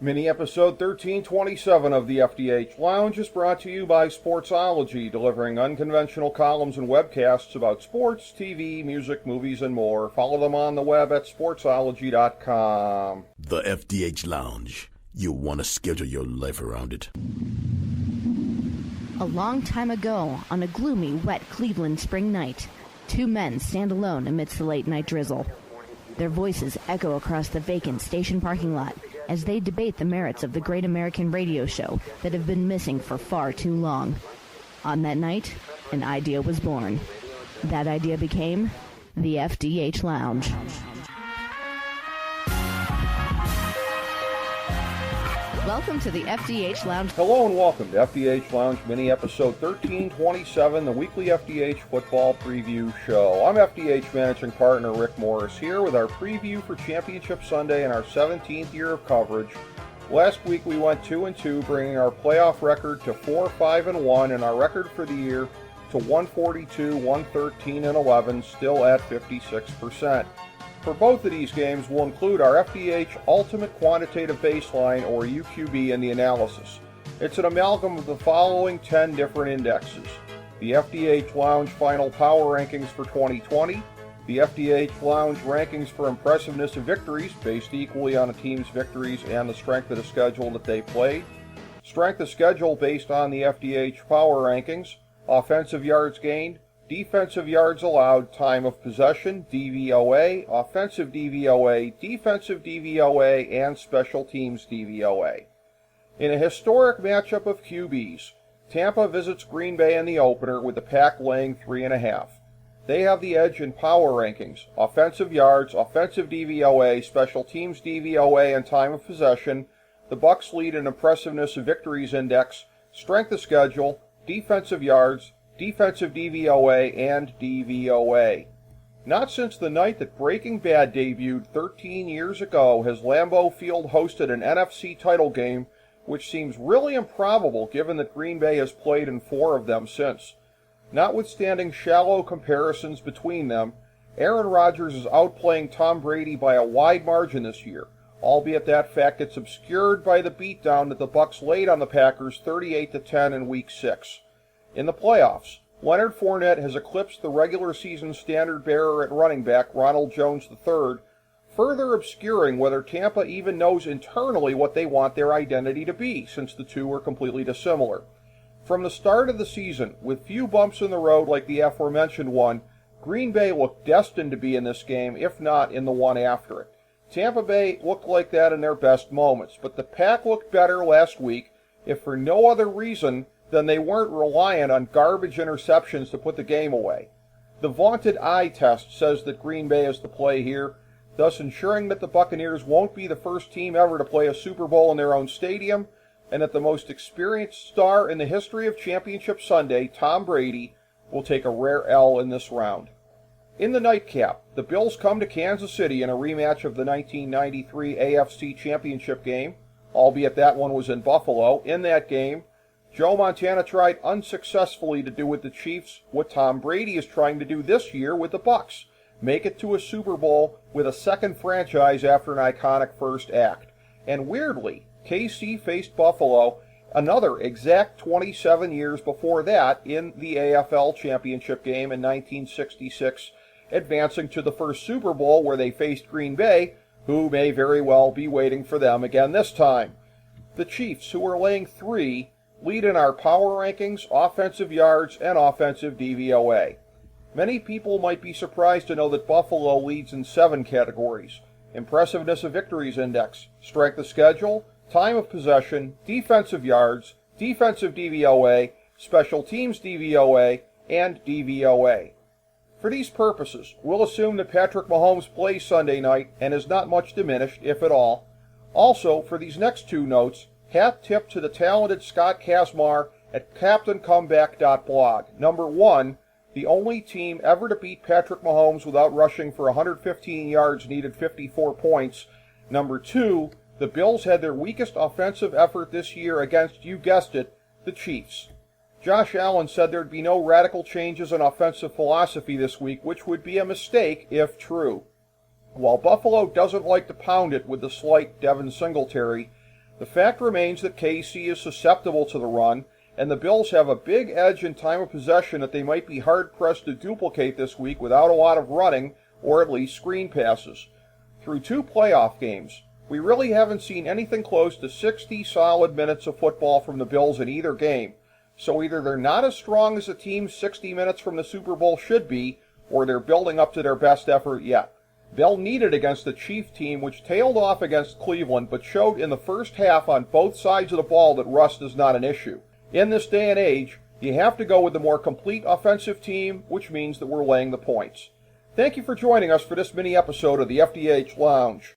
Mini episode 1327 of the FDH Lounge is brought to you by Sportsology, delivering unconventional columns and webcasts about sports, TV, music, movies, and more. Follow them on the web at sportsology.com. The FDH Lounge. You'll want to schedule your life around it. A long time ago, on a gloomy, wet Cleveland spring night, two men stand alone amidst the late-night drizzle. Their voices echo across the vacant station parking lot as they debate the merits of the great American radio show that have been missing for far too long. On that night, an idea was born. That idea became the FDH Lounge. Welcome to the FDH Lounge. Hello and welcome to FDH Lounge Mini Episode 1327, the weekly FDH football preview show. I'm FDH Managing Partner Rick Morris here with our preview for Championship Sunday in our 17th year of coverage. Last week we went 2-2, bringing our playoff record to 4-5-1 and our record for the year to 142, 113, and 11, still at 56%. For both of these games, we'll include our FDH Ultimate Quantitative Baseline, or UQB, in the analysis. It's an amalgam of the following 10 different indexes: the FDH Lounge Final Power Rankings for 2020, the FDH Lounge Rankings for Impressiveness of Victories, based equally on a team's victories and the strength of the schedule that they played, strength of schedule based on the FDH Power Rankings, offensive yards gained, defensive yards allowed, time of possession, DVOA, offensive DVOA, defensive DVOA, and special teams DVOA. In a historic matchup of QBs, Tampa visits Green Bay in the opener with the Pack laying 3.5. They have the edge in power rankings, offensive yards, offensive DVOA, special teams DVOA, and time of possession. The Bucs lead in impressiveness of victories index, strength of schedule, defensive yards, defensive DVOA, and DVOA. Not since the night that Breaking Bad debuted 13 years ago has Lambeau Field hosted an NFC title game, which seems really improbable given that Green Bay has played in 4 of them since. Notwithstanding shallow comparisons between them, Aaron Rodgers is outplaying Tom Brady by a wide margin this year, albeit that fact gets obscured by the beatdown that the Bucs laid on the Packers 38-10 in Week 6. In the playoffs, Leonard Fournette has eclipsed the regular season standard bearer at running back, Ronald Jones III, further obscuring whether Tampa even knows internally what they want their identity to be, since the two are completely dissimilar. From the start of the season, with few bumps in the road like the aforementioned one, Green Bay looked destined to be in this game, if not in the one after it. Tampa Bay looked like that in their best moments, but the Pack looked better last week, if for no other reason then they weren't reliant on garbage interceptions to put the game away. The vaunted eye test says that Green Bay is the play here, thus ensuring that the Buccaneers won't be the first team ever to play a Super Bowl in their own stadium, and that the most experienced star in the history of Championship Sunday, Tom Brady, will take a rare L in this round. In the nightcap, the Bills come to Kansas City in a rematch of the 1993 AFC Championship game, albeit that one was in Buffalo. In that game, Joe Montana tried unsuccessfully to do with the Chiefs what Tom Brady is trying to do this year with the Bucs, make it to a Super Bowl with a second franchise after an iconic first act. And weirdly, KC faced Buffalo another exact 27 years before that in the AFL Championship game in 1966, advancing to the first Super Bowl where they faced Green Bay, who may very well be waiting for them again this time. The Chiefs, who are laying 3, lead in our power rankings, offensive yards, and offensive DVOA. Many people might be surprised to know that Buffalo leads in 7 categories: impressiveness of victories index, strength of schedule, time of possession, defensive yards, defensive DVOA, special teams DVOA, and DVOA. For these purposes, we'll assume that Patrick Mahomes plays Sunday night and is not much diminished, if at all. Also, for these next 2 notes, hat tip to the talented Scott Kasmar at CaptainComeback.blog. Number 1, the only team ever to beat Patrick Mahomes without rushing for 115 yards needed 54 points. Number 2, the Bills had their weakest offensive effort this year against, you guessed it, the Chiefs. Josh Allen said there'd be no radical changes in offensive philosophy this week, which would be a mistake if true. While Buffalo doesn't like to pound it with the slight Devin Singletary, The fact remains that KC is susceptible to the run, and the Bills have a big edge in time of possession that they might be hard-pressed to duplicate this week without a lot of running, or at least screen passes. Through 2 playoff games, we really haven't seen anything close to 60 solid minutes of football from the Bills in either game, so either they're not as strong as the team 60 minutes from the Super Bowl should be, or they're building up to their best effort yet. They'll need it against the Chief team, which tailed off against Cleveland, but showed in the first half on both sides of the ball that rust is not an issue. In this day and age, you have to go with the more complete offensive team, which means that we're laying the points. Thank you for joining us for this mini episode of the FDH Lounge.